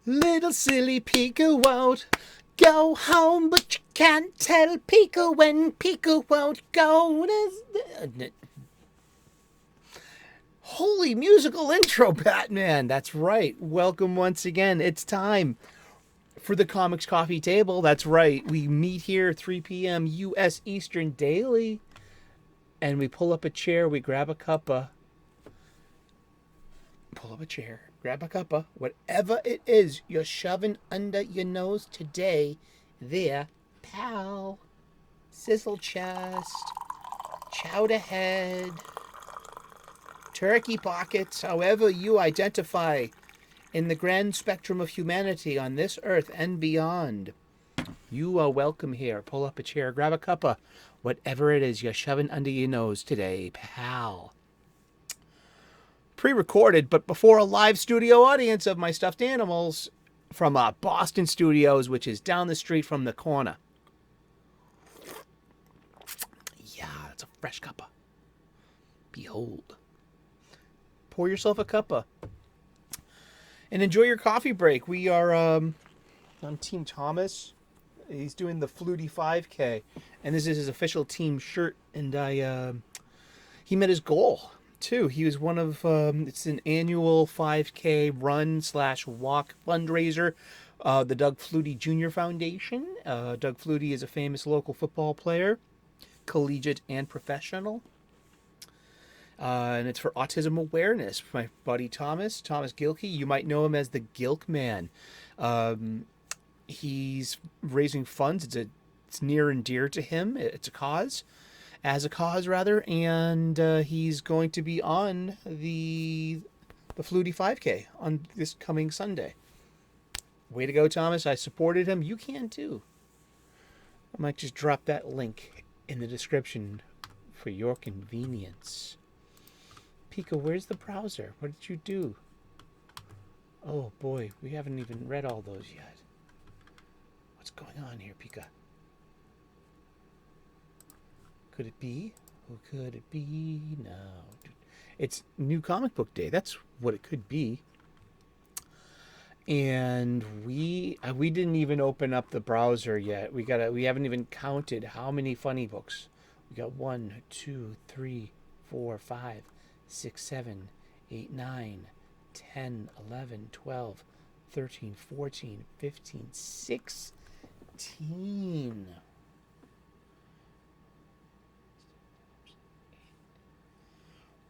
Little silly Pika won't go home, but you can't tell Pika when Pika won't go. Holy musical intro, Batman. That's right. Welcome once again. It's time for the Comics Coffee Table. That's right. We meet here 3 p.m. U.S. Eastern daily, and we pull up a chair. We grab a cuppa. Pull up a chair. Grab a cuppa. Whatever it is you're shoving under your nose today, there, pal. Sizzle chest. Chowder head. Turkey pockets, however you identify in the grand spectrum of humanity on this earth and beyond. You are welcome here. Pull up a chair, grab a cuppa, whatever it is you're shoving under your nose today, pal. Pre-recorded, but before a live studio audience of my stuffed animals from Boston Studios, which is down the street from the corner. Yeah, it's a fresh cuppa. Behold. Pour yourself a cuppa and enjoy your coffee break. We are on Team Thomas. He's doing the Flutie 5K, and this is his official team shirt. And he met his goal too. He was one of it's an annual 5K run/walk fundraiser. The Doug Flutie Jr. Foundation. Doug Flutie is a famous local football player, collegiate and professional. And it's for autism awareness. My buddy Thomas Geeky, you might know him as the Gilk Man. He's raising funds. It's near and dear to him. It's a cause, and he's going to be on the Flutie 5K on this coming Sunday. Way to go, Thomas! I supported him. You can too. I might just drop that link in the description for your convenience. Pika, where's the browser? What did you do? Oh boy, we haven't even read all those yet. What's going on here, Pika? Could it be? Who could it be? No. It's New Comic Book Day. That's what it could be. And we didn't even open up the browser yet. We haven't even counted how many funny books. We got 1, 2, 3, 4, 5, 6, 7, 8, 9, 10, 11, 12, 13, 14, 15, 16.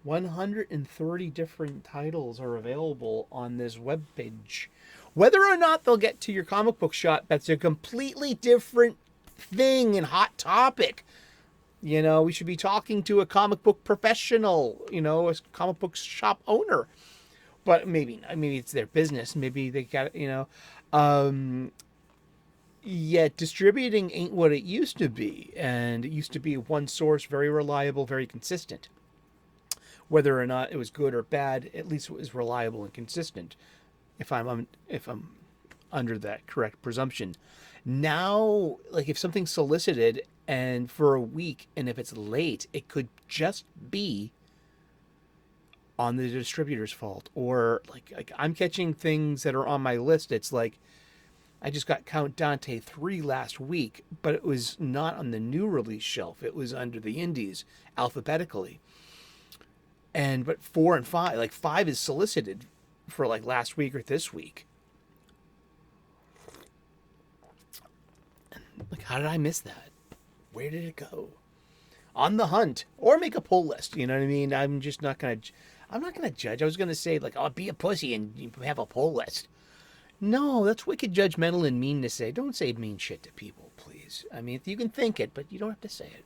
130 different titles are available on this webpage. Whether or not they'll get to your comic book shop, that's a completely different thing and hot topic. You know, we should be talking to a comic book professional, a comic book shop owner. But maybe it's their business. Maybe they got, yet distributing ain't what it used to be. And it used to be one source, very reliable, very consistent. Whether or not it was good or bad, at least it was reliable and consistent. If I'm under that correct presumption. Now, like if something's solicited and for a week, and if it's late, it could just be on the distributor's fault. Or like I'm catching things that are on my list. It's like I just got Count Dante 3 last week, but it was not on the new release shelf. It was under the indies alphabetically. But 4 and 5, like 5 is solicited for like last week or this week. Like, how did I miss that? Where did it go? On the hunt, or make a pull list. You know what I mean? I'm not gonna judge. I was gonna say like, oh, be a pussy and you have a pull list. No, that's wicked judgmental and mean to say. Don't say mean shit to people, please. I mean, you can think it, but you don't have to say it.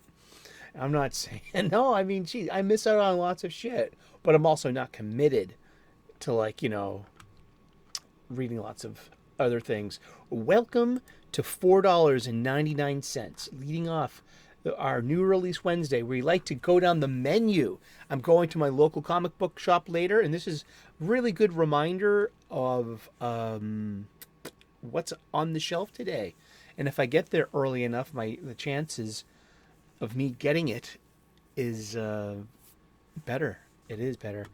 I'm not saying no. I mean, geez, I miss out on lots of shit, but I'm also not committed to reading lots of other things. Welcome to $4.99, leading off our new release Wednesday. We like to go down the menu. I'm going to my local comic book shop later, and this is really good reminder of what's on the shelf today. And if I get there early enough, the chances of me getting it is better. It is better.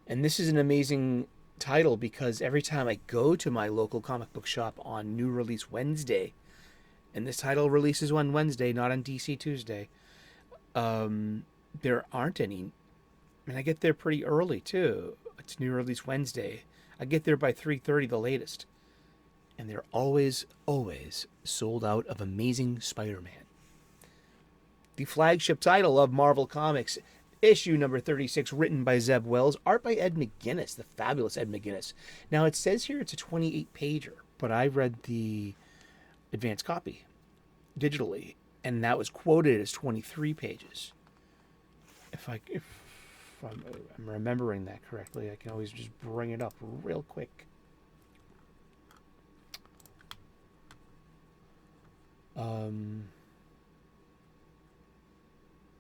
And this is an amazing title because every time I go to my local comic book shop on New Release Wednesday, and this title releases on Wednesday, not on DC Tuesday, there aren't any. And I get there pretty early too. It's New Release Wednesday. I get there by 3:30 the latest. And they're always sold out of Amazing Spider-Man. The flagship title of Marvel Comics, issue number 36, written by Zeb Wells, art by Ed McGuinness, the fabulous Ed McGuinness. Now it says here it's a 28-pager, but I read the advanced copy digitally, and that was quoted as 23 pages. If I'm remembering that correctly, I can always just bring it up real quick.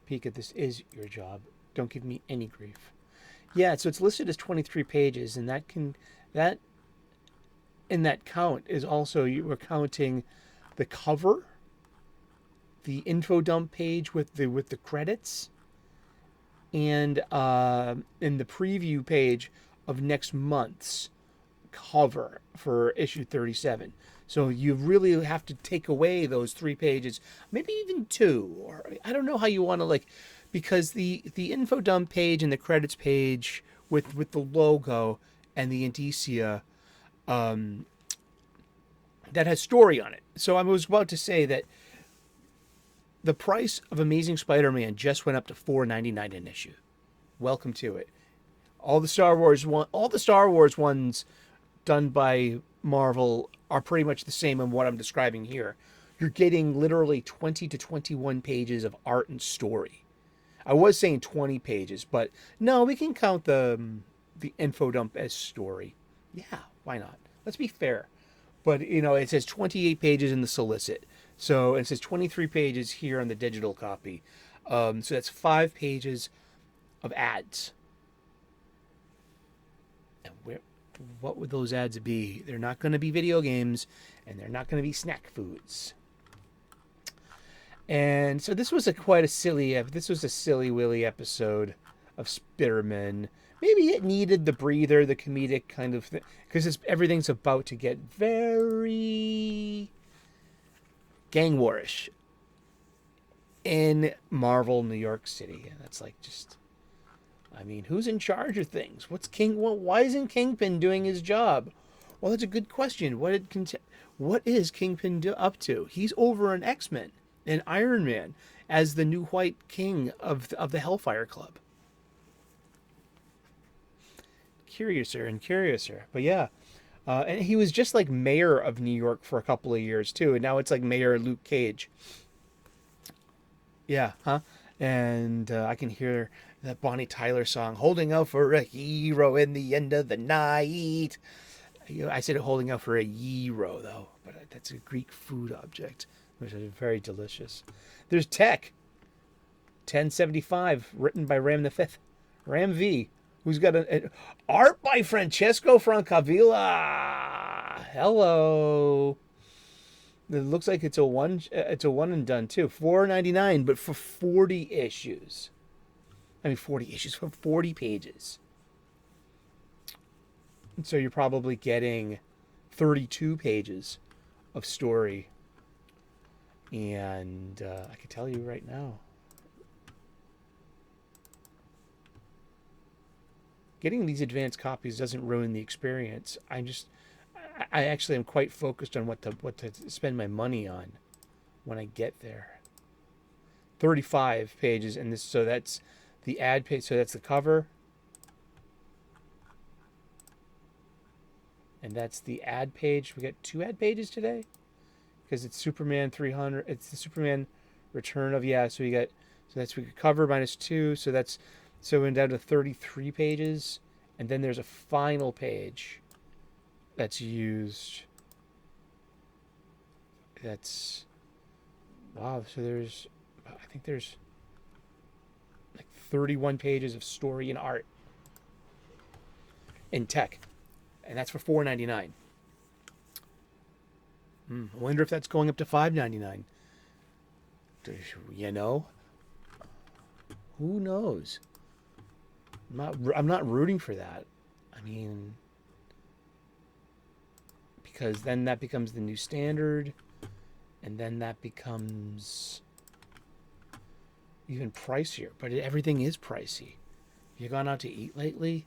Pika, this is your job. Don't give me any grief. Yeah, so it's listed as 23 pages, and that in that count is also, you were counting the cover, the info dump page with the credits, and in the preview page of next month's cover for issue 37. So you really have to take away those 3 pages, maybe even 2, or I don't know how you want to because the info dump page and the credits page with the logo and the indicia, that has story on it. So I was about to say that the price of Amazing Spider-Man just went up to $4.99 an issue. Welcome to it. All the Star Wars ones done by Marvel are pretty much the same in what I'm describing here. You're getting literally 20 to 21 pages of art and story. I was saying 20 pages, but no, we can count the info dump as story. Yeah, why not? Let's be fair. But, it says 28 pages in the solicit. So it says 23 pages here on the digital copy. So that's 5 pages of ads. And what would those ads be? They're not going to be video games, and they're not going to be snack foods. And so this was a silly willy episode of Spiderman. Maybe it needed the breather, the comedic kind of thing, because everything's about to get very gang warish in Marvel New York City. And that's who's in charge of things? Why isn't Kingpin doing his job? Well, that's a good question. What is Kingpin up to? He's over in X-Men and Iron Man as the new White King of the Hellfire Club. Curiouser and curiouser. But yeah. And he was just like mayor of New York for a couple of years too. And now it's like Mayor Luke Cage. Yeah, huh? And I can hear that Bonnie Tyler song, "Holding Out for a Hero in the End of the Night." I said holding out for a gyro, though. But that's a Greek food object, which is very delicious. There's Tech. 1075, written by Ram V. Ram V, who's got an art by Francesco Francavilla. Hello. It looks like it's a one and done too. $4.99, but for 40 issues. 40 issues for 40 pages. So you're probably getting 32 pages of story. And I can tell you right now, getting these advanced copies doesn't ruin the experience. I actually am quite focused on what to spend my money on when I get there. 35 pages, and so that's the ad page. So that's the cover, and that's the ad page. We got 2 ad pages today because it's Superman 300. It's the Superman Return of So we got we cover -2. So we're down to 33 pages, and then there's a final page that's used. That's wow. So I think there's like 31 pages of story and art in Tech, and that's for $4.99. I wonder if that's going up to $5.99. Who knows? I'm not rooting for that. I mean, because then that becomes the new standard, and then that becomes even pricier. But everything is pricey. Have you gone out to eat lately?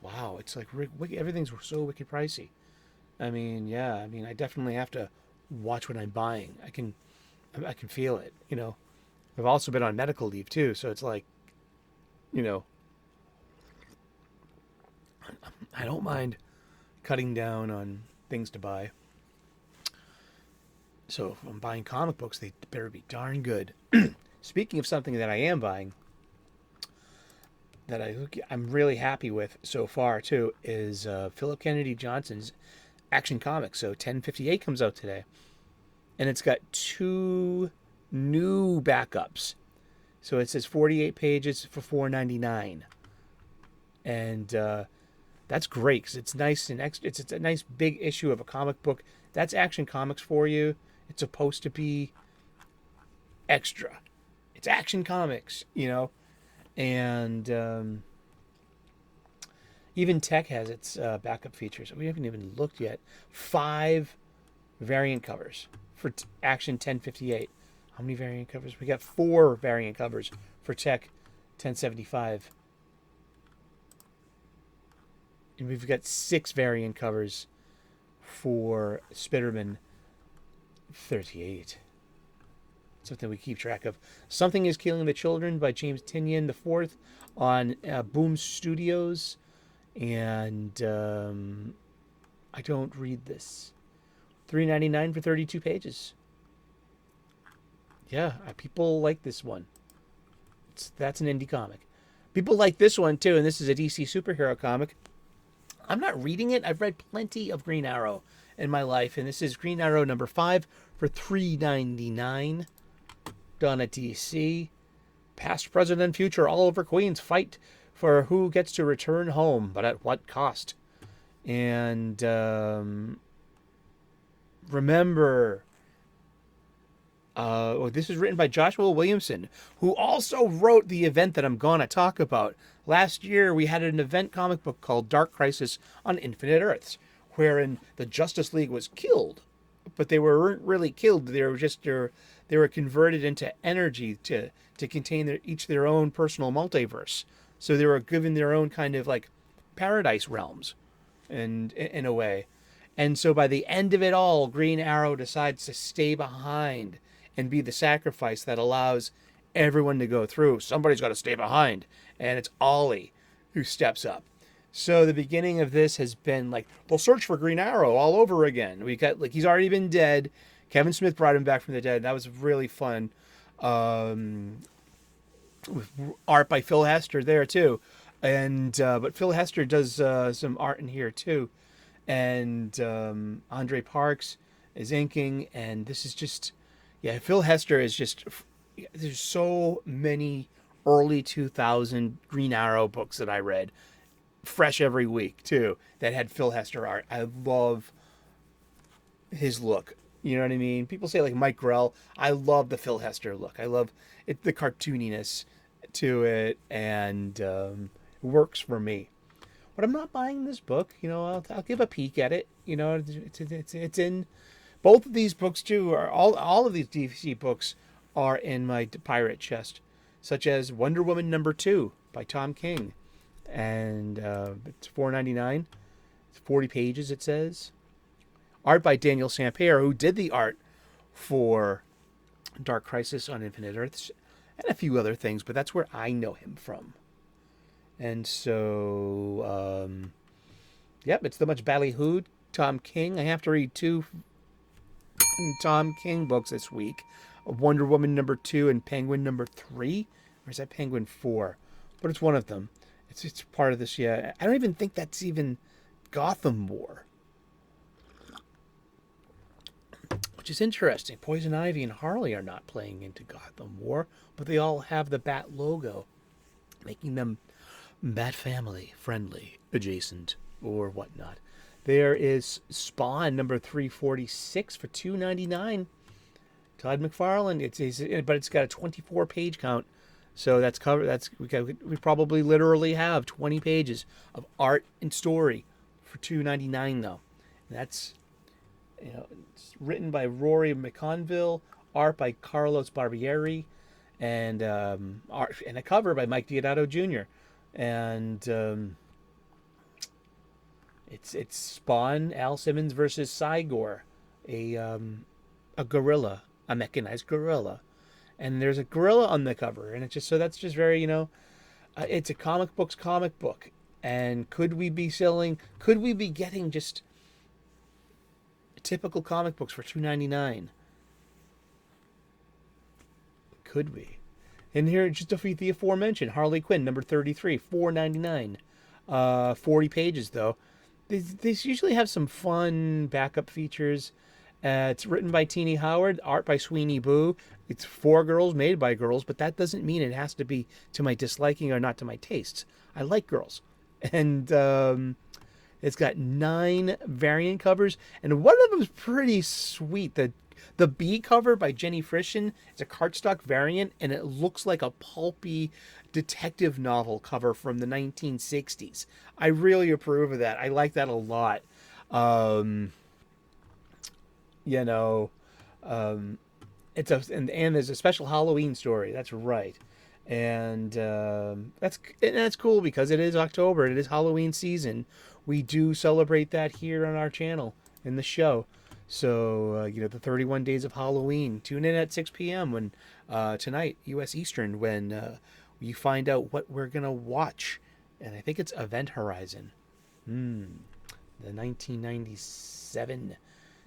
Wow, it's like everything's so wicked pricey. I mean, yeah, I mean, I definitely have to watch what I'm buying. I can feel it. I've also been on medical leave too, so it's like, you know, I don't mind cutting down on things to buy. So if I'm buying comic books, they better be darn good. Speaking of something that I am buying, that I'm really happy with so far too, is Philip Kennedy Johnson's Action Comics. So 1058 comes out today, and it's got 2 new backups. So it says 48 pages for $4.99, and that's great because it's nice and extra. It's a nice big issue of a comic book. That's Action Comics for you. It's supposed to be extra. It's Action Comics, and even Tech has its backup features. We haven't even looked yet. 5 variant covers for Action 1058. How many variant covers? We got 4 variant covers for Tech 1075. And we've got 6 variant covers for Spider-Man 38. Something we keep track of. Something is Killing the Children by James Tynion IV on Boom Studios. And I don't read this. $3.99 for 32 pages. Yeah, people like this one. That's an indie comic. People like this one too, and this is a DC superhero comic. I'm not reading it. I've read plenty of Green Arrow in my life, and this is Green Arrow number 5 for $3.99. Done at DC. Past, present, and future, all over Queens fight for who gets to return home, but at what cost. And remember, this is written by Joshua Williamson, who also wrote the event that I'm going to talk about. Last year, we had an event comic book called Dark Crisis on Infinite Earths, wherein the Justice League was killed, but they weren't really killed. They were converted into energy to contain each their own personal multiverse. So they were given their own kind of like paradise realms, and in a way. And so by the end of it all, Green Arrow decides to stay behind and be the sacrifice that allows everyone to go through. Somebody's got to stay behind, and it's Ollie who steps up. So the beginning of this has been like, they'll search for Green Arrow all over again. We got like, he's already been dead. Kevin Smith brought him back from the dead. That was really fun. With art by Phil Hester there too. And but Phil Hester does some art in here too. And Andre Parks is inking, and this is just, yeah, Phil Hester is just, there's so many early 2000 Green Arrow books that I read, fresh every week too, that had Phil Hester art. I love his look. You know what I mean? People say like Mike Grell. I love the Phil Hester look. I love it, the cartooniness to it, and it works for me. But I'm not buying this book. I'll give a peek at it. It's in both of these books too. Are all of these DC books are in my pirate chest, such as Wonder Woman #2 by Tom King, and it's $4.99. It's 40 pages. It says art by Daniel Sampere, who did the art for Dark Crisis on Infinite Earths and a few other things, but that's where I know him from. And so, yep, it's the much ballyhooed Tom King. I have to read 2 Tom King books this week. Wonder Woman #2 and Penguin #3. Or is that Penguin 4? But it's one of them. It's part of this, yeah. I don't even think that's even Gotham War. Which is interesting. Poison Ivy and Harley are not playing into Gotham War, but they all have the Bat logo, making them Bat family friendly, adjacent, or whatnot. There is Spawn #346 for $2.99. Todd McFarlane. But it's got a 24 page count. So that's cover. We probably literally have 20 pages of art and story for $2.99 though. And that's, it's written by Rory McConville, art by Carlos Barbieri, and art and a cover by Mike Diodato Jr. And it's Spawn, Al Simmons versus Cygor, a gorilla, a mechanized gorilla, and there's a gorilla on the cover, and it's just so that's just very it's a comic book, and could we be getting just typical comic books for $2.99? Could we? And here, just the aforementioned Harley Quinn number 33, $4.99, 40 pages though. These usually have some fun backup features. It's written by Teenie Howard, art by Sweeney Boo. It's for girls, made by girls, but that doesn't mean it has to be to my disliking or not to my tastes. I like girls. And it's got 9 variant covers, and one of them is pretty sweet. The B cover by Jenny Frischen is a cardstock variant, and it looks like a pulpy detective novel cover from the 1960s. I really approve of that. I like that a lot. And there's a special Halloween story. That's right. And that's cool because it is October. It is Halloween season. We do celebrate that here on our channel in the show. So, the 31 Days of Halloween. Tune in at 6 p.m. when tonight, U.S. Eastern, when you find out what we're going to watch. And I think it's Event Horizon. The 1997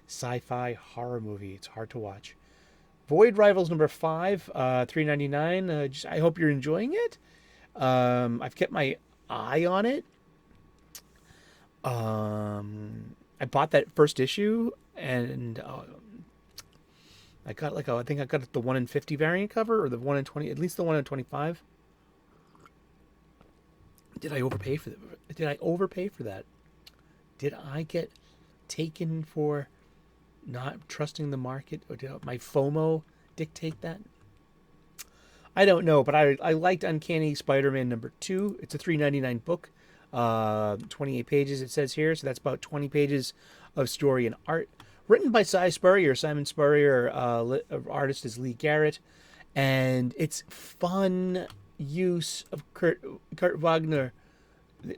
sci-fi horror movie. It's hard to watch. Void Rivals number 5, $3.99. I hope you're enjoying it. I've kept my eye on it. I bought that first issue, and I got I think I got the 1 in 50 variant cover, or the 1 in 20, at least the 1 in 25. Did I overpay for that? Did I get taken for not trusting the market, or did my FOMO dictate that? I don't know, but I liked Uncanny Spider-Man number 2. It's a $3.99 book, 28 pages it says here, so that's about 20 pages of story and art. Written by Simon Spurrier, artist is Lee Garrett, and it's fun use of Kurt Wagner,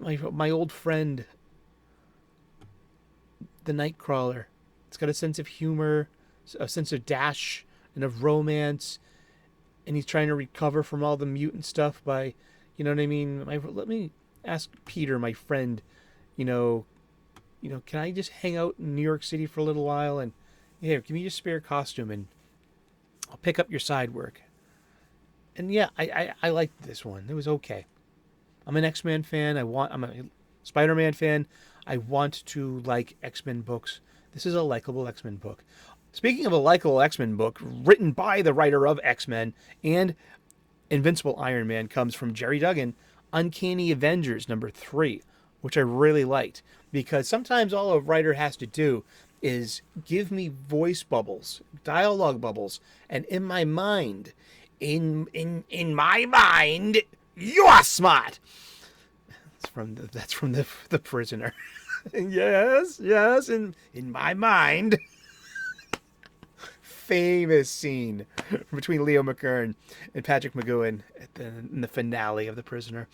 my old friend, the Nightcrawler. It's got a sense of humor, a sense of dash, and of romance, and he's trying to recover from all the mutant stuff by, you know what I mean? Let me ask Peter, my friend, can I just hang out in New York City for a little while, and give me your spare costume, and I'll pick up your side work. And yeah, I liked this one. It was okay. I'm an X-Men fan. I'm a Spider-Man fan. I want to like X-Men books. This is a likable X-Men book. Speaking of a likable X-Men book, written by the writer of X-Men and Invincible Iron Man, comes from Jerry Duggan, Uncanny Avengers number 3, which I really liked, because sometimes all a writer has to do is give me voice bubbles, dialogue bubbles, and in my mind, you are smart. That's from the Prisoner. yes, in my mind. Famous scene between Leo McKern and Patrick McGowan in the finale of The Prisoner.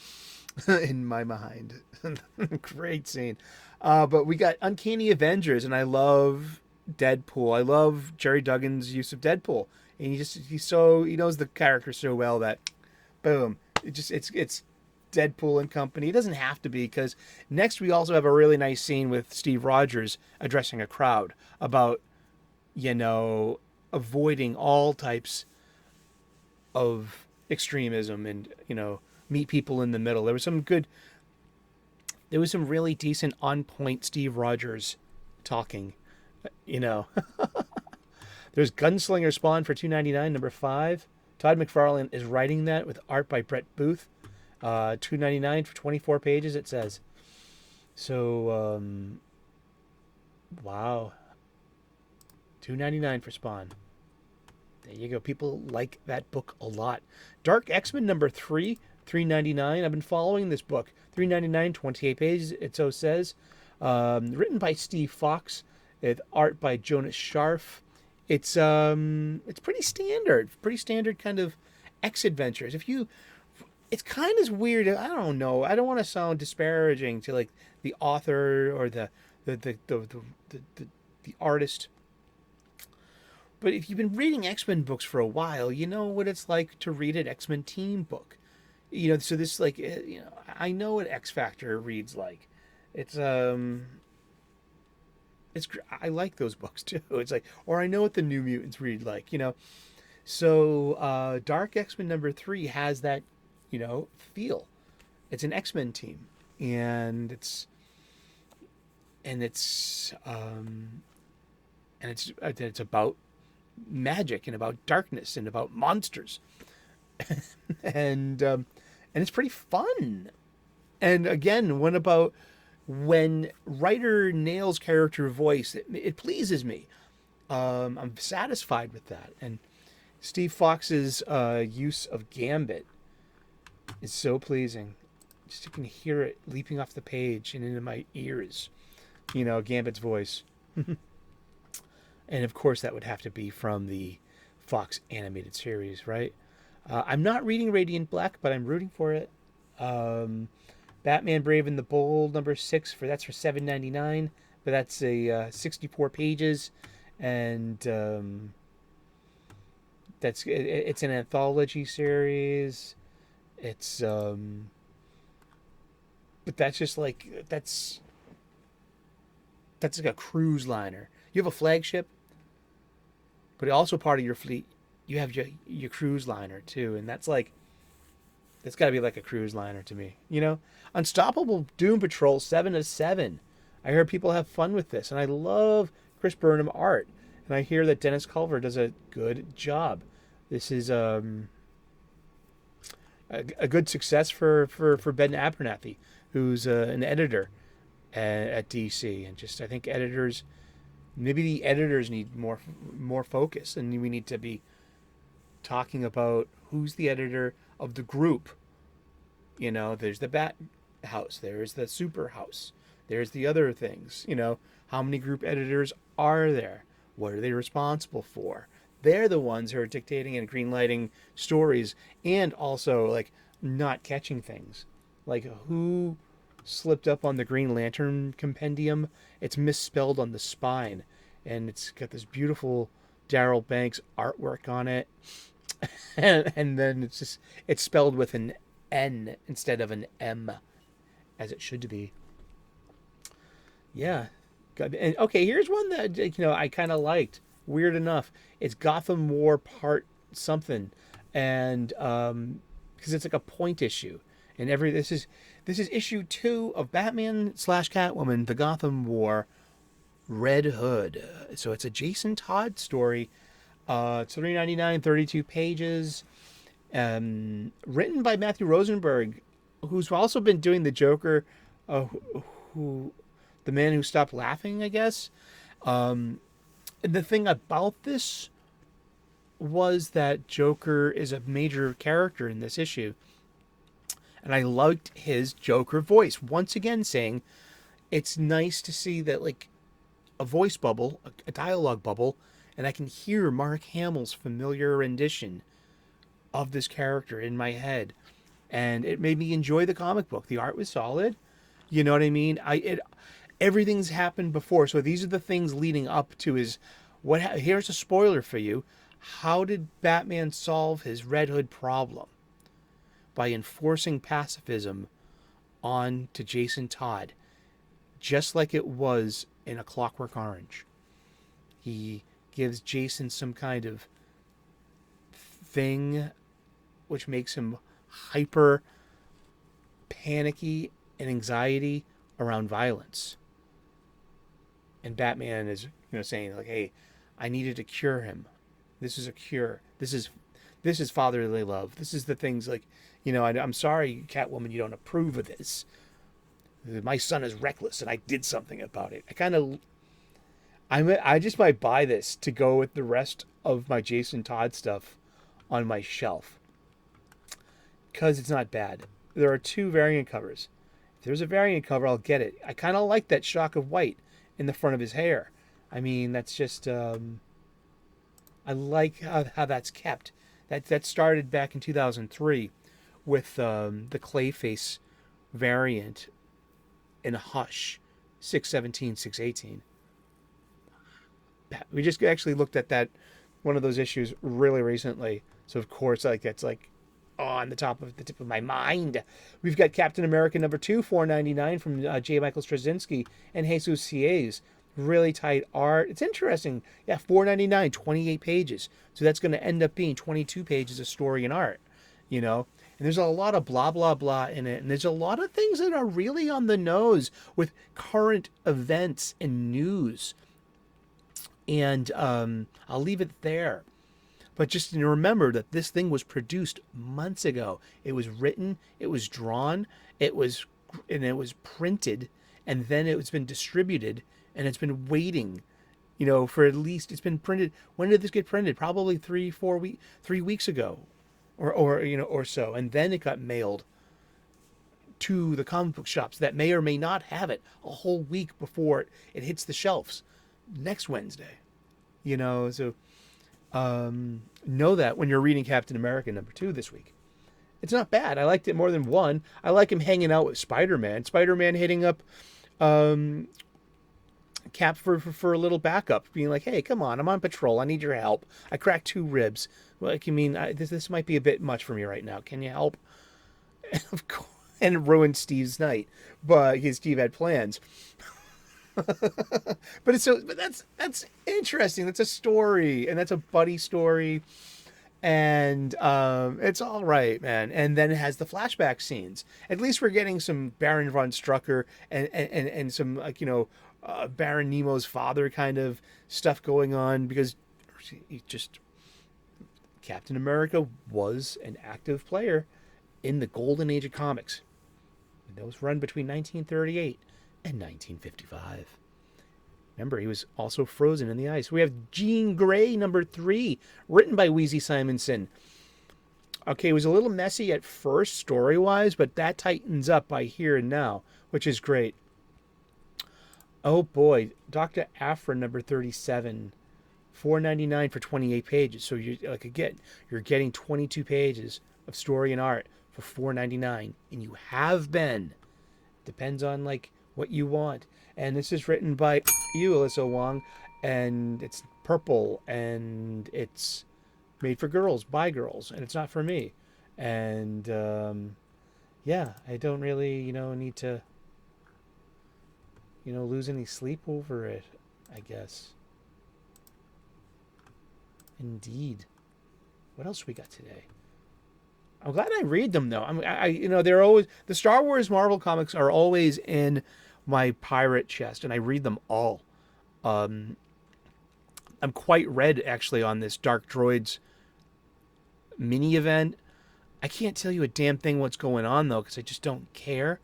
In my mind. Great scene. But we got Uncanny Avengers, and I love Deadpool. I love Jerry Duggan's use of Deadpool. And he knows the character so well that, boom, it's Deadpool and company. It doesn't have to be, because next we also have a really nice scene with Steve Rogers addressing a crowd about, avoiding all types of extremism and, meet people in the middle. There was some really decent on point Steve Rogers talking, There's Gunslinger Spawn for $2.99, number 5. Todd McFarlane is writing that with art by Brett Booth. $2.99 for 24 pages, it says. So, wow. $2.99 for Spawn. There you go. People like that book a lot. Dark X-Men number 3, $3.99. I've been following this book. $3.99, 28 pages, it so says. Written by Steve Fox, with art by Jonas Scharf. It's pretty standard kind of X adventures. It's kind of weird. I don't know. I don't want to sound disparaging to like the author or the artist. But if you've been reading X-Men books for a while, you know what it's like to read an X-Men team book. So this like I know what X Factor reads like. It's I like those books too. It's like, or I know what the New Mutants read like. So Dark X-Men number 3 has that feel. It's an X-Men team, and it's about magic and about darkness and about monsters, and it's pretty fun. And again, when writer nails character voice, it pleases me. I'm satisfied with that. And Steve Fox's use of Gambit is so pleasing. Just you can hear it leaping off the page and into my ears. Gambit's voice. And of course, that would have to be from the Fox animated series, right? I'm not reading Radiant Black, but I'm rooting for it. Batman Brave and the Bold number 6 that's for $7.99, but that's a 64 pages, and it's an anthology series. It's but that's just like that's like a cruise liner. You have a flagship, but also part of your fleet, you have your cruise liner too, and that's got to be like a cruise liner to me. Unstoppable Doom Patrol 7 of 7. I heard people have fun with this, and I love Chris Burnham art, and I hear that Dennis Culver does a good job. This is a good success for Ben Abernathy, who's an editor at DC, and I think maybe the editors need more focus, and we need to be talking about who's the editor of the group. There's the Bat House, there's the Super House, there's the other things. How many group editors are there? What are they responsible for? They're the ones who are dictating and greenlighting stories, and also like not catching things. Like, who slipped up on the Green Lantern compendium? It's misspelled on the spine, and it's got this beautiful Darryl Banks artwork on it. And then it's spelled with an N instead of an M, as it should be. Yeah. And okay, here's one that I kind of liked. Weird enough, it's Gotham War Part something, and because it's like a point issue, and this is issue 2 of Batman/Catwoman: The Gotham War, Red Hood. So it's a Jason Todd story. It's $3.99, 32 pages. Written by Matthew Rosenberg, who's also been doing the Joker, the man who stopped laughing, I guess. And the thing about this was that Joker is a major character in this issue. And I liked his Joker voice. Once again saying, it's nice to see that, like, a voice bubble, a dialogue bubble, and I can hear Mark Hamill's familiar rendition of this character in my head. And it made me enjoy the comic book. The art was solid. You know what I mean? Everything's happened before. So these are the things leading up to here's a spoiler for you. How did Batman solve his Red Hood problem? By enforcing pacifism on to Jason Todd, just like it was in A Clockwork Orange. He gives Jason some kind of thing which makes him hyper panicky and anxiety around violence. And Batman is saying, like, hey, I needed to cure him. This is a cure. This is fatherly love. This is the things, like, I'm sorry, Catwoman, you don't approve of this. My son is reckless and I did something about it. I just might buy this to go with the rest of my Jason Todd stuff on my shelf because it's not bad. There are 2 variant covers. If there's a variant cover, I'll get it. I kind of like that shock of white in the front of his hair. I mean, that's just I like how that's kept. That started back in 2003 with the Clayface variant in Hush 617, 618. We just actually looked at that one of those issues really recently. So of course, like that's like on the tip of my mind. We've got Captain America #2, $4.99 from J. Michael Straczynski and Jesus Ciez. Really tight art. It's interesting. Yeah, $4.99, 28 pages. So that's going to end up being 22 pages of story and art, you know? And there's a lot of blah, blah, blah in it. And there's a lot of things that are really on the nose with current events and news. And I'll leave it there. But just remember that this thing was produced months ago. It was written, it was drawn, it was printed, and then it's been distributed, and it's been waiting, for at least it's been printed. When did this get printed? Probably 3 weeks ago, or so, and then it got mailed to the comic book shops that may or may not have it a whole week before it hits the shelves next Wednesday. So know that when you're reading Captain America #2 this week. It's not bad. I liked it more than one. I like him hanging out with Spider-Man. Spider-Man hitting up Cap for a little backup, being like, hey, come on, I'm on patrol. I need your help. I cracked 2 ribs. Like, you mean, this might be a bit much for me right now. Can you help? And of course, and it ruined Steve's night. But Steve had plans. But that's interesting. That's a story, and that's a buddy story, and it's all right, man. And then it has the flashback scenes. At least we're getting some Baron von Strucker and some Baron Nemo's father kind of stuff going on, because Captain America was an active player in the golden age of comics. And that was run between 1938 and 1955. Remember, he was also frozen in the ice. We have Jean Grey #3, written by Weezy Simonson. Okay, it was a little messy at first, story-wise, but that tightens up by here and now, which is great. Oh boy, Dr. Aphra #37, $4.99 for 28 pages. So you're getting 22 pages of story and art for $4.99, and you have been. Depends on what you want. And this is written by you, Alyssa Wong, and it's purple, and it's made for girls, by girls, and it's not for me. And I don't really need to lose any sleep over it, I guess. Indeed. What else we got today? I'm glad I read them though. They're always, the Star Wars Marvel comics are always in my pirate chest, and I read them all. I'm quite read actually on this Dark Droids mini event. I can't tell you a damn thing what's going on though, because I just don't care.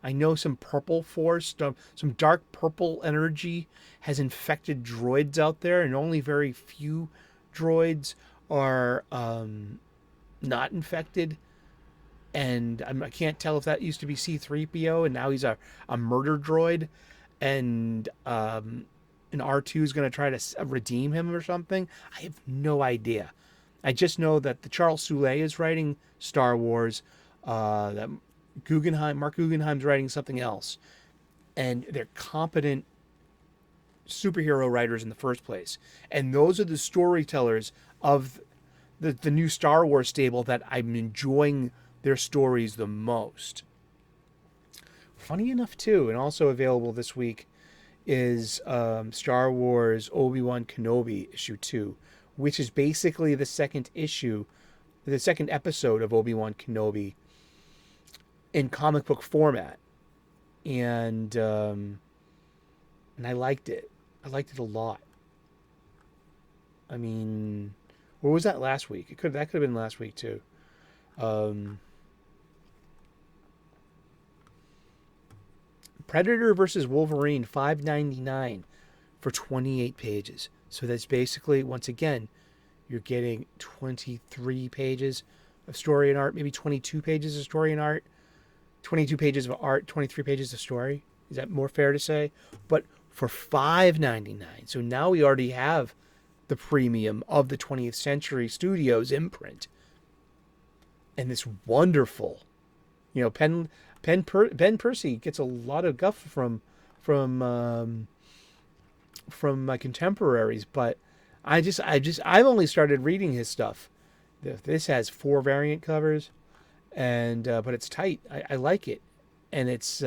I know some purple force, some dark purple energy has infected droids out there, and only very few droids are not infected. And I can't tell if that used to be C-3PO and now he's a murder droid, and R2 is going to try to redeem him or something. I have no idea. I just know that the Charles Soule is writing Star Wars, that Mark Guggenheim's writing something else, and they're competent superhero writers in the first place. And those are the storytellers of the new Star Wars stable that I'm enjoying their stories the most. Funny enough too, and also available this week, is Star Wars Obi-Wan Kenobi #2, which is basically the second episode of Obi-Wan Kenobi in comic book format. And I liked it. I liked it a lot. I mean, or was that last week? That could have been last week too. Predator versus Wolverine, $5.99 for 28 pages. So that's basically, once again, you're getting 23 pages of story and art, maybe 22 pages of story and art, 22 pages of art, 23 pages of story. Is that more fair to say? But for $5.99. So now we already have the premium of the 20th Century Studios imprint. And this wonderful, Ben Percy gets a lot of guff from my contemporaries, but I've only started reading his stuff. This has 4 variant covers, and but it's tight. I like it, and it's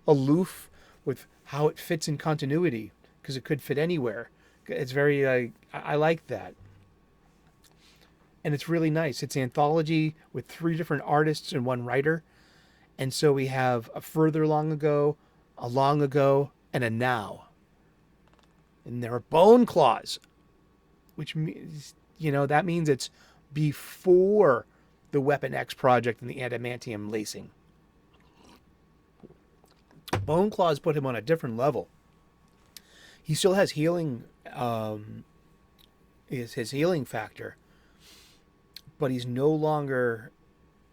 aloof with how it fits in continuity, because it could fit anywhere. It's very I like that, and it's really nice. It's an anthology with 3 different artists and 1 writer, and so we have a further long ago, a long ago, and a now. And there are bone claws, which means, that means it's before the Weapon X project and the adamantium lacing. Bone claws put him on a different level. He still has healing, is his healing factor, but he no longer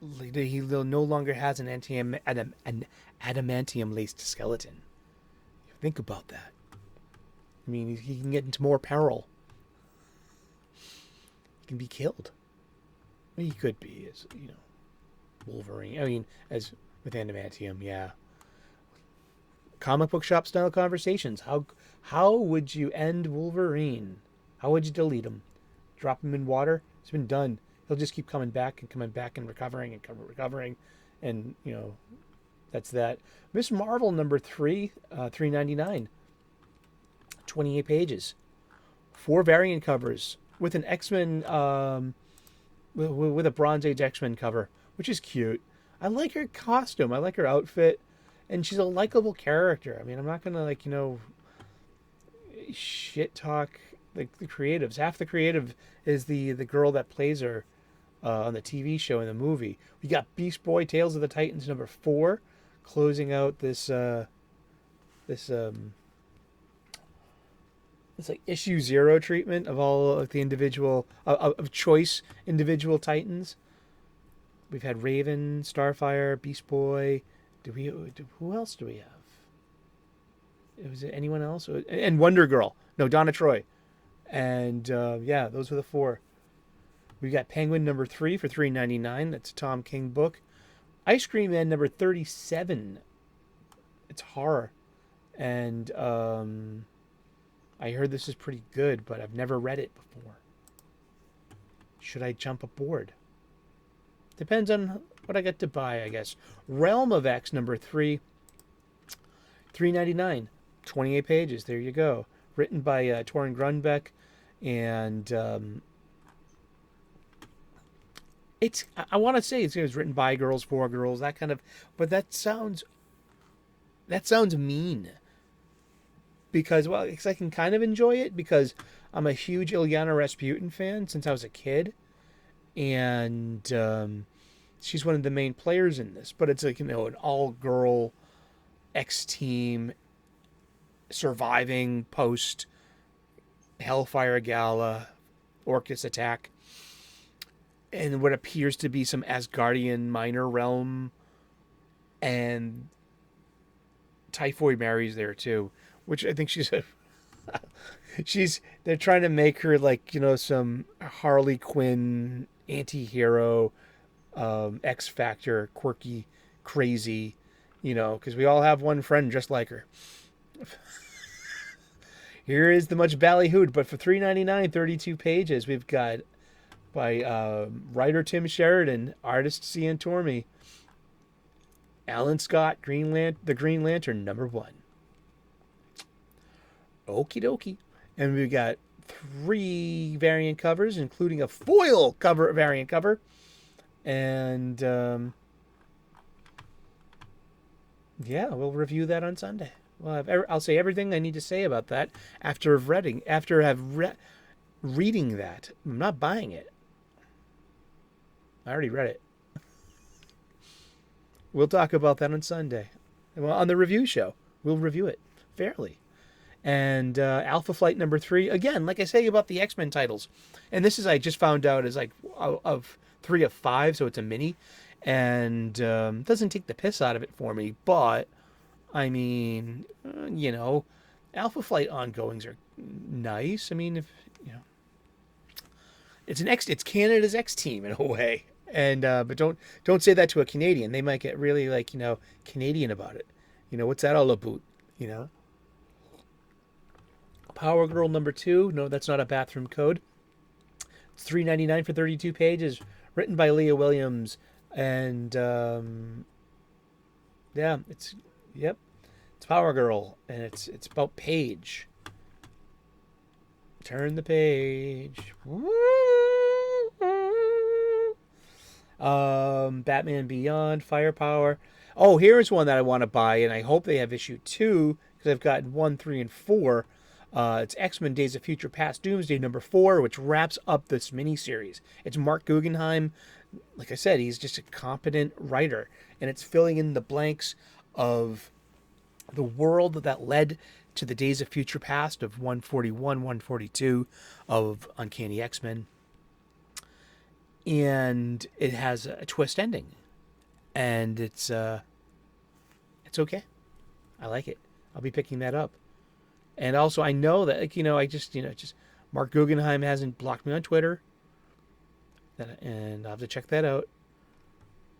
has an adamantium laced skeleton. Think about that. I mean, he can get into more peril. He can be killed. Well, he could be, as Wolverine. I mean, as with adamantium, yeah. Comic book shop style conversations. How would you end Wolverine? How would you delete him? Drop him in water? It's been done. He'll just keep coming back and recovering, and that's that. Miss Marvel number 3, $3.99. 28 pages, 4 variant covers with an X-Men, with a Bronze Age X-Men cover, which is cute. I like her costume. I like her outfit, and she's a likable character. I mean, I'm not gonna shit talk the creatives. Half the creative is the girl that plays her on the TV show and the movie. We got Beast Boy Tales of the Titans number 4, closing out this it's like issue 0 treatment of all of the individual of choice individual Titans. We've had Raven, Starfire, Beast Boy. Who else do we have? Was it anyone else? And Wonder Girl. No, Donna Troy. And those were the 4. We got Penguin number 3 for $3.99. That's a Tom King book. Ice Cream Man number 37. It's horror, and I heard this is pretty good, but I've never read it before. Should I jump aboard? Depends on what I get to buy, I guess. Realm of X number 3, $3.99. 28 pages. There you go. Written by Torrin Grunbeck, and I want to say it was written by girls for girls, that kind of, but that sounds mean. Because I can kind of enjoy it because I'm a huge Ilyana Rasputin fan since I was a kid, and she's one of the main players in this. But it's like an all-girl X-team surviving post Hellfire Gala Orcus attack, and what appears to be some Asgardian minor realm, and Typhoid Mary's there too. Which I think they're trying to make her like, some Harley Quinn anti-hero, X Factor, quirky, crazy, because we all have one friend just like her. Here is the much ballyhooed, but for $3.99, 32 pages, we've got by writer Tim Sheridan, artist Cian Tormey, Alan Scott, the Green Lantern number 1. Okie dokie. And we've got 3 variant covers, including a foil variant cover. And we'll review that on Sunday. I'll say everything I need to say about that after reading that. I'm not buying it. I already read it. We'll talk about that on Sunday. Well, on the review show, we'll review it fairly. And Alpha Flight number 3, again, like I say about the X-Men titles, and this is, I just found out, is like of 3 of 5, so it's a mini, and doesn't take the piss out of it for me, but I mean, Alpha Flight ongoings are nice. I mean, if you know, it's Canada's X team in a way, and but don't say that to a Canadian. They might get really like Canadian about it. What's that all about? You know, Power Girl number 2. No, that's not a bathroom code. It's $3.99 for 32 pages, written by Leah Williams, and yeah, yep, it's Power Girl, and it's about Paige. Turn the page. Batman Beyond, Firepower. Oh, here's one that I want to buy, and I hope they have issue 2 because I've gotten 1, 3, and 4. It's X-Men Days of Future Past Doomsday number 4, which wraps up this miniseries. It's Mark Guggenheim. Like I said, he's just a competent writer, and it's filling in the blanks of the world that led to the Days of Future Past of 141, 142 of Uncanny X-Men. And it has a twist ending, and it's okay. I like it. I'll be picking that up. And also, I know that I just Mark Guggenheim hasn't blocked me on Twitter, and I'll have to check that out.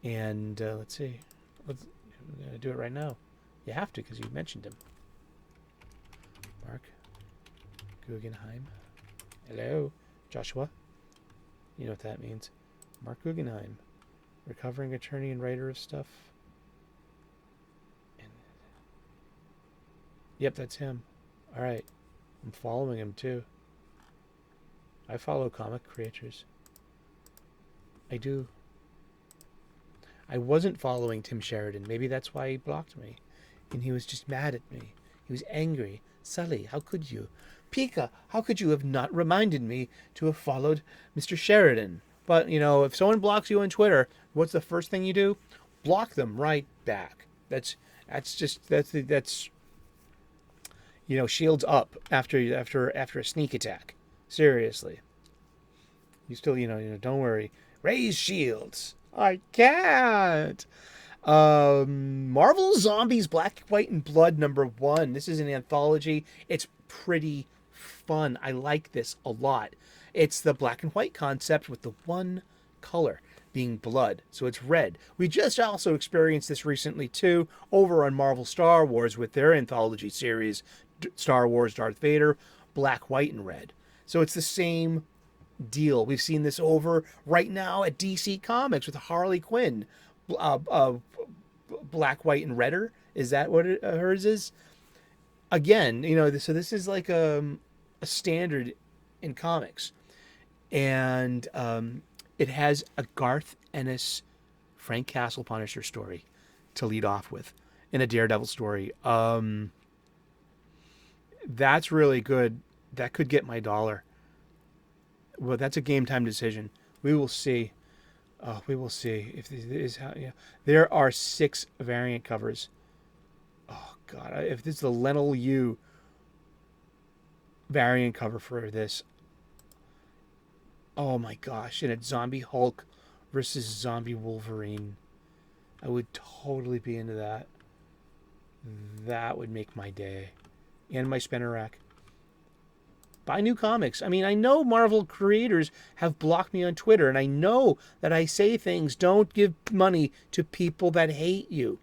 And let's see, I'm gonna do it right now. You have to because you mentioned him. Mark Guggenheim. Hello, Joshua. You know what that means. Mark Guggenheim, recovering attorney and writer of stuff. And yep, that's him. All right, I'm following him too. I follow comic creators. I do. I wasn't following Tim Sheridan. Maybe that's why he blocked me. And he was just mad at me. He was angry. Sully, how could you? Pika, how could you have not reminded me to have followed Mr. Sheridan? But, if someone blocks you on Twitter, what's the first thing you do? Block them right back. That's shields up after a sneak attack. Seriously. You still, don't worry. Raise shields. I can't. Marvel Zombies Black, White, and Blood number 1. This is an anthology. It's pretty fun. I like this a lot. It's the black and white concept with the one color being blood. So it's red. We just also experienced this recently too over on Marvel Star Wars with their anthology series, Star Wars Darth Vader, black, white, and red. So it's the same deal. We've seen this over right now at DC Comics with Harley Quinn. Black, white, and redder. Is that what hers is? Again, so this is like a standard in comics. And it has a Garth Ennis, Frank Castle Punisher story to lead off with, in a Daredevil story. That's really good. That could get my $1. Well, that's a game time decision. We will see. We will see if this is how. Yeah, there are 6 variant covers. Oh God! If this is the Lennel U variant cover for this, oh my gosh! And it's Zombie Hulk versus Zombie Wolverine. I would totally be into that. That would make my day, and my spinner rack. Buy new comics. I mean, I know Marvel creators have blocked me on Twitter, and I know that I say things, don't give money to people that hate you.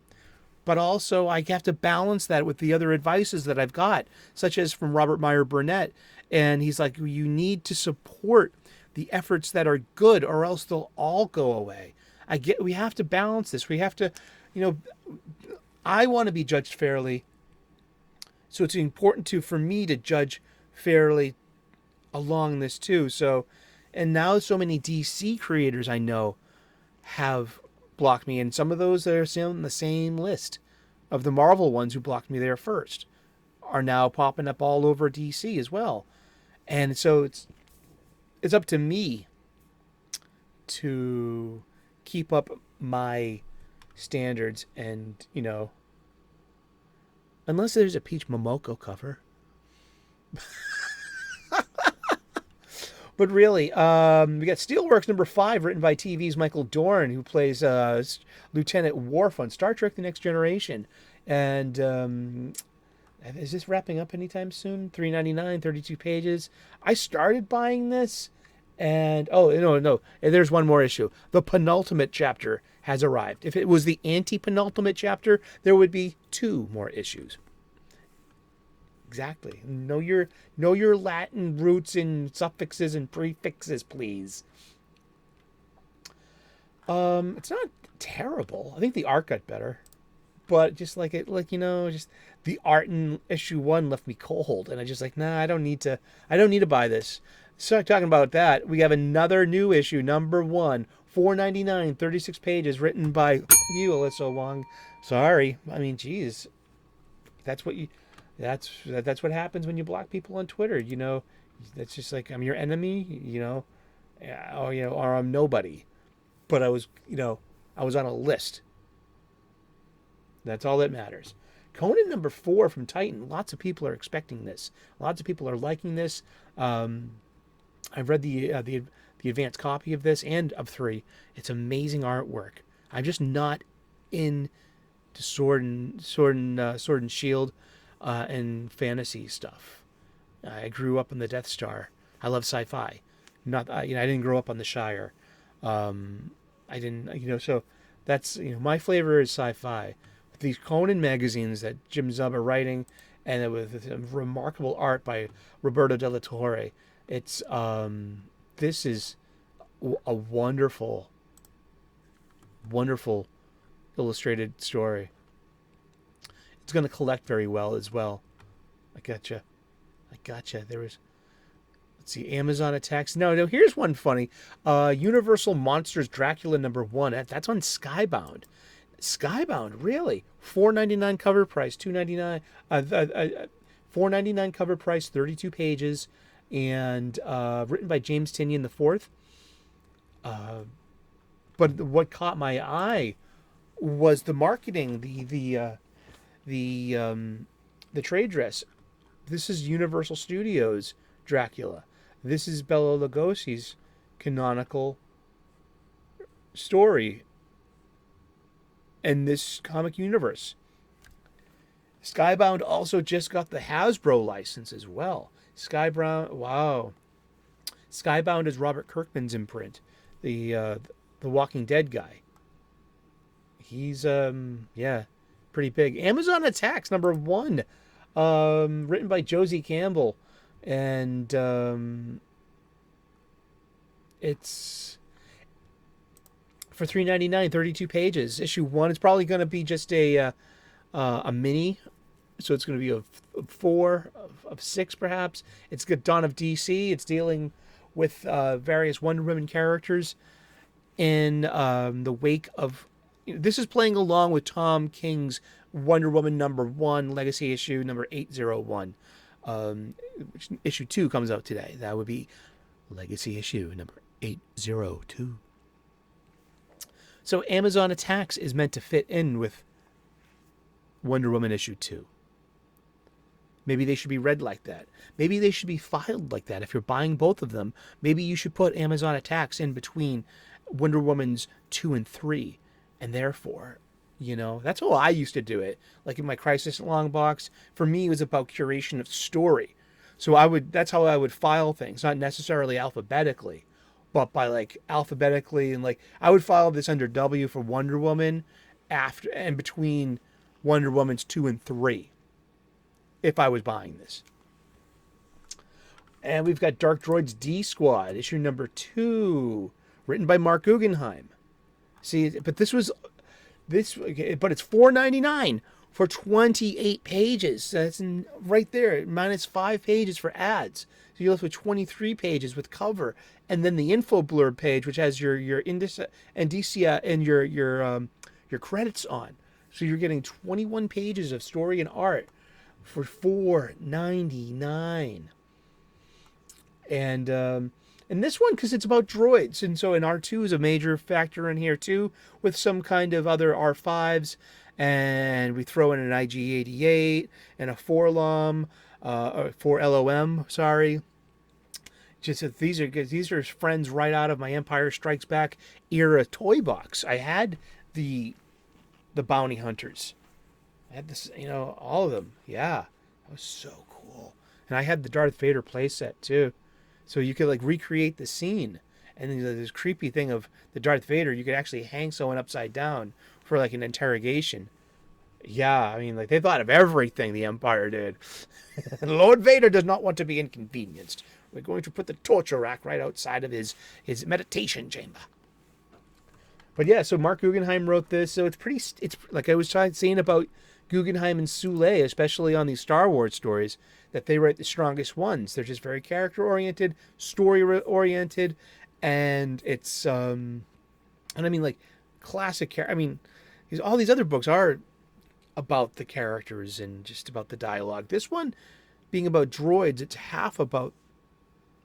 But also, I have to balance that with the other advices that I've got, such as from Robert Meyer Burnett. And he's like, you need to support the efforts that are good, or else they'll all go away. We have to balance this. We have to, I want to be judged fairly. So it's important for me to judge fairly along this too. So, and now so many DC creators I know have blocked me, and some of those that are on the same list of the Marvel ones who blocked me there first are now popping up all over DC as well. And so it's up to me to keep up my standards, and unless there's a Peach Momoko cover, But really, we got Steelworks #5, written by TV's Michael Dorn, who plays Lieutenant Worf on Star Trek: The Next Generation. And is this wrapping up anytime soon? $3.99, 32 pages. I started buying this, and no, there's one more issue. The penultimate chapter has arrived. If it was the anti-penultimate chapter, there would be 2 more issues. Exactly. Know your Latin roots and suffixes and prefixes, please. It's not terrible. I think the art got better, but just just the art in issue 1 left me cold, and I just nah, I don't need to buy this. So talking about that, we have another new issue, #1, $4.99, 36 pages, written by you, Alyssa Wong. Sorry, I mean, geez, that's what what happens when you block people on Twitter. That's just like, I'm your enemy, or I'm nobody. But I was on a list. That's all that matters. Conan #4 from Titan. Lots of people are expecting this. Lots of people are liking this. I've read the advanced copy of this and of 3. It's amazing artwork. I'm just not into sword and shield and fantasy stuff. I grew up on the Death Star. I love sci-fi. I didn't grow up on the Shire. I didn't, so that's, my flavor is sci-fi. These Conan magazines that Jim Zub are writing, and with remarkable art by Roberto Della Torre. It's this is a wonderful, wonderful illustrated story. It's going to collect very well as well. I gotcha. There was, let's see, Amazon attacks. No, here's one funny. Universal Monsters Dracula #1. That's on Skybound. Skybound, really? $4.99 cover price, $2.99. $4.99 cover price, 32 pages, and written by James Tynion IV. But what caught my eye was the marketing, the trade dress. This is Universal Studios Dracula. This is Bela Lugosi's canonical story in this comic universe. Skybound also just got the Hasbro license as well. Wow. Skybound is Robert Kirkman's imprint, the Walking Dead guy. He's pretty big. Amazon Attacks #1, written by Josie Campbell, and it's for $3.99, 32 pages. Issue 1 is probably going to be just a mini, so it's going to be of 4, of 6 perhaps. It's got Dawn of DC. It's dealing with various Wonder Woman characters in the wake of. This is playing along with Tom King's Wonder Woman #1 Legacy issue number 801. Which issue 2 comes out today. That would be Legacy issue number 802. So Amazon Attacks is meant to fit in with Wonder Woman issue 2. Maybe they should be read like that. Maybe they should be filed like that. If you're buying both of them, maybe you should put Amazon Attacks in between Wonder Woman's 2 and 3. And therefore, that's how I used to do it. Like in my Crisis Long box, for me, it was about curation of story. So that's how I would file things, not necessarily alphabetically, but by alphabetically, and I would file this under W for Wonder Woman after and between Wonder Woman's 2 and 3 if I was buying this. And we've got Dark Droids D Squad, issue number 2, written by Mark Guggenheim. See, but but it's $4.99 for 28 pages. That's right there, minus 5 pages for ads. So you're left with 23 pages with cover, and then the info blurb page, which has your indicia and your credits on. So you're getting 21 pages of story and art for $4.99. And this one, because it's about droids, and so an R2 is a major factor in here too, with some kind of other R5s, and we throw in an IG-88 and a Forlom. for LOM. Sorry. Just that these are friends right out of my Empire Strikes Back era toy box. I had the bounty hunters. I had this, all of them. Yeah, that was so cool. And I had the Darth Vader playset too, so you could like recreate the scene. And then this creepy thing of the Darth Vader, you could actually hang someone upside down for like an interrogation. Yeah, I mean, like they thought of everything the Empire did. Lord Vader does not want to be inconvenienced. We're going to put the torture rack right outside of his meditation chamber. But yeah, so Mark Guggenheim wrote this. So it's like I was saying about Guggenheim and Soule, especially on these Star Wars stories, that they write the strongest ones. They're just very character oriented, story oriented, and it's and I mean like classic. I mean, all these other books are about the characters and just about the dialogue. This one being about droids, it's half about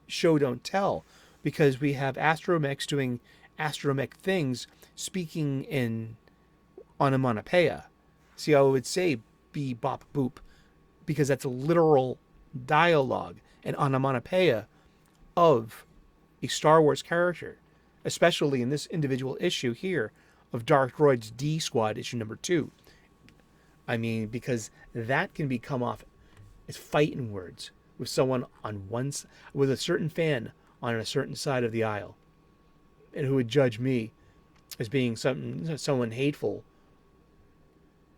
show don't tell, because we have astromechs doing astromech things, speaking in onomatopoeia. See how I would say "bee bop boop," because that's a literal dialogue and onomatopoeia of a Star Wars character, especially in this individual issue here of Dark Droids D Squad, issue number 2. I mean, because that can come off as fighting words with someone on with a certain fan on a certain side of the aisle, and who would judge me as being someone hateful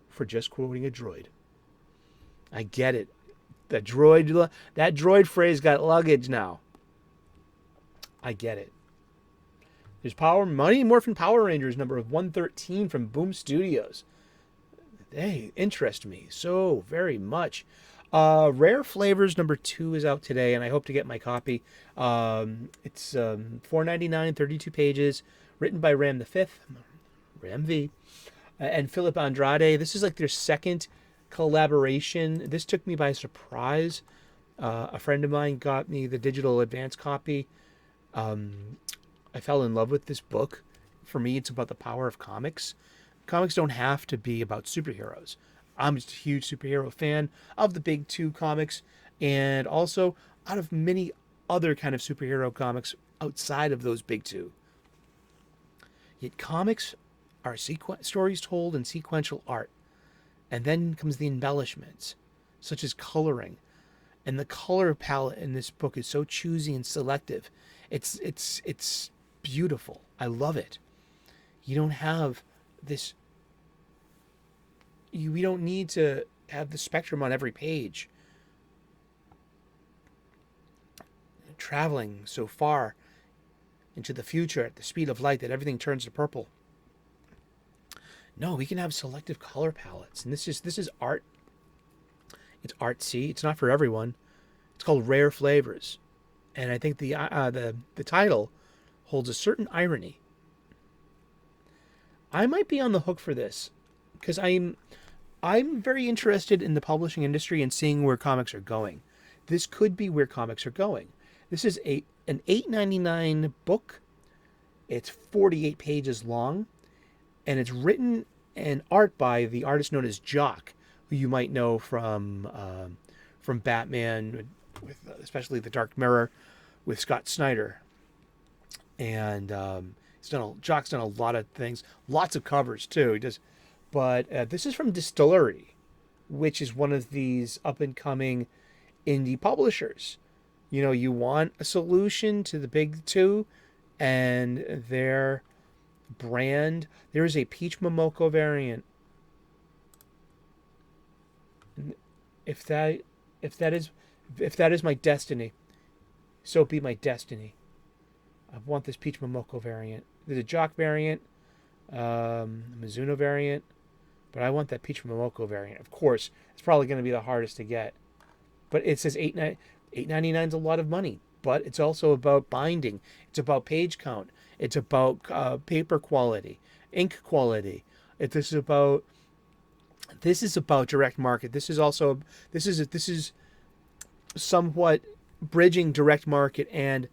for just quoting a droid. I get it. That droid phrase got luggage now. I get it. There's Mighty Morphin Power Rangers number 113 from Boom Studios. They interest me so very much. Rare Flavors number 2 is out today, and I hope to get my copy. It's $4.99, 32 pages, written by Ram V, and Philip Andrade. This is like their second collaboration. This took me by surprise. A friend of mine got me the digital advance copy. I fell in love with this book. For me, it's about the power of comics. Comics don't have to be about superheroes. I'm just a huge superhero fan of the big 2 comics, and also out of many other kind of superhero comics outside of those big 2. Yet comics are stories told in sequential art. And then comes the embellishments, such as coloring. And the color palette in this book is so choosy and selective. It's beautiful. I love it. You don't have this... We don't need to have the spectrum on every page. Traveling so far into the future at the speed of light that everything turns to purple. No, we can have selective color palettes. And this is art. It's artsy. It's not for everyone. It's called Rare Flavors. And I think the title holds a certain irony. I might be on the hook for this, because I'm very interested in the publishing industry and seeing where comics are going. This could be where comics are going. This is an $8.99 book. It's 48 pages long, and it's written and art by the artist known as Jock, who you might know from Batman, with especially The Dark Mirror, with Scott Snyder. And Jock's done a lot of things, lots of covers too. He does. But this is from Distillery, which is one of these up-and-coming indie publishers. You want a solution to the big 2 and their brand. There is a Peach Momoko variant. If that is my destiny, so be my destiny. I want this Peach Momoko variant. There's a Jock variant, Mizuno variant. But I want that Peach Momoko variant. Of course, it's probably going to be the hardest to get. But it says $8.99 is a lot of money. But it's also about binding. It's about page count. It's about paper quality, ink quality. This is about direct market. This is somewhat bridging direct market and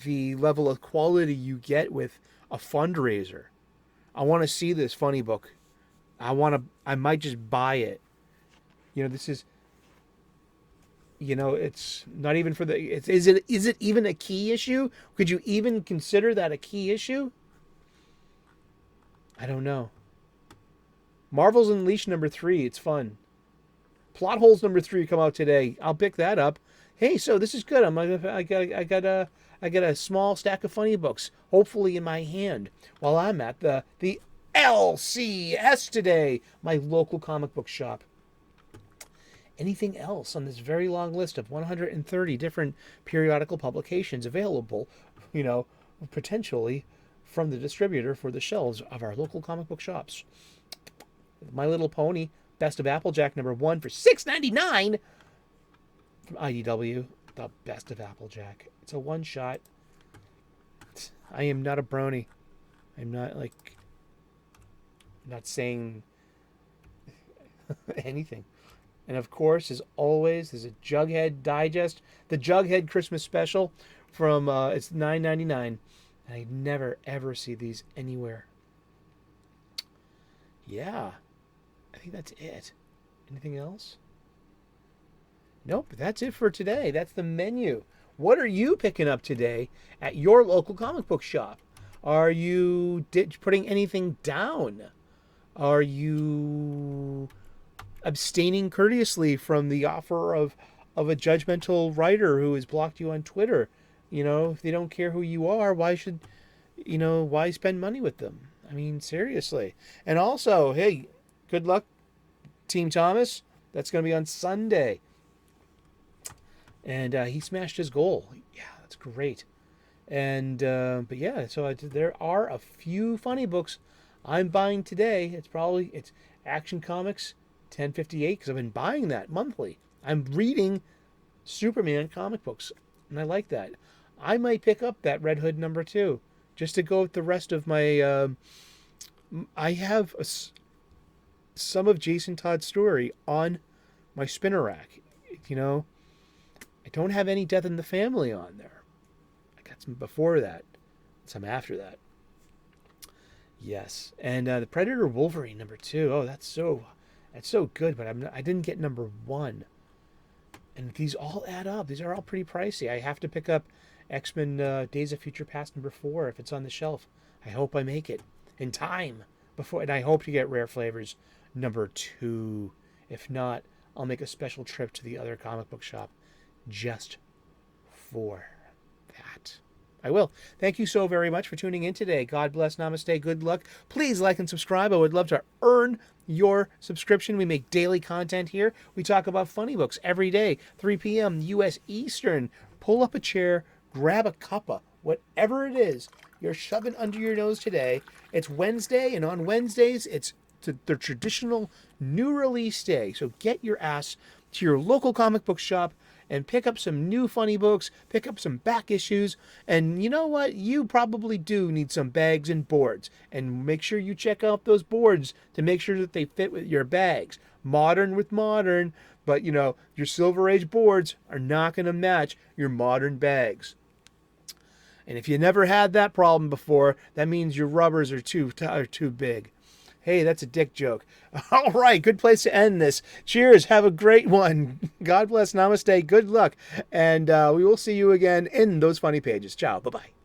the level of quality you get with a fundraiser. I want to see this funny book. I might just buy it. This is It's not even for the. Is it even a key issue? Could you even consider that a key issue? I don't know. Marvel's Unleashed #3. It's fun. Plot Holes #3 come out today. I'll pick that up. Hey, so this is good. I got a small stack of funny books, hopefully in my hand, while I'm at the LCS today, my local comic book shop. Anything else on this very long list of 130 different periodical publications available, potentially from the distributor for the shelves of our local comic book shops? My Little Pony, Best of Applejack #1 for $6.99 from IDW. The Best of Applejack. It's a one-shot. I am not a brony. I'm not not saying anything. And of course, as always, there's a Jughead Digest, the Jughead Christmas Special from it's $9.99. And I never ever see these anywhere. Yeah, I think that's it. Anything else? Nope, that's it for today. That's the menu. What are you picking up today at your local comic book shop? Are you putting anything down? Are you abstaining courteously from the offer of a judgmental writer who has blocked you on Twitter? If they don't care who you are, why spend money with them? I mean, seriously. And also, hey, good luck, Team Thomas. That's going to be on Sunday. And he smashed his goal. Yeah, that's great. And but yeah, so there are a few funny books I'm buying today. It's Action Comics 1058 because I've been buying that monthly. I'm reading Superman comic books, and I like that. I might pick up that Red Hood #2 just to go with the rest of my. I have some of Jason Todd's story on my spinner rack. I don't have any Death in the Family on there. I got some before that, some after that. Yes, and the Predator Wolverine #2. Oh, that's so good. But I didn't get #1. And these all add up. These are all pretty pricey. I have to pick up X-Men Days of Future Past #4 if it's on the shelf. I hope I make it in time before, and I hope to get Rare Flavors #2. If not, I'll make a special trip to the other comic book shop just for that. I will. Thank you so very much for tuning in today. God bless, namaste, good luck. Please like and subscribe. I would love to earn your subscription. We make daily content here. We talk about funny books every day, 3 p.m. U.S. Eastern. Pull up a chair, grab a cuppa, whatever it is you're shoving under your nose today. It's Wednesday, and on Wednesdays, it's the traditional new release day. So get your ass to your local comic book shop and pick up some new funny books, pick up some back issues, and you know what? You probably do need some bags and boards. And make sure you check out those boards to make sure that they fit with your bags. Modern with modern, but your Silver Age boards are not going to match your modern bags. And if you never had that problem before, that means your rubbers are too big. Hey, that's a dick joke. All right, good place to end this. Cheers. Have a great one. God bless. Namaste. Good luck. And we will see you again in those funny pages. Ciao. Bye-bye.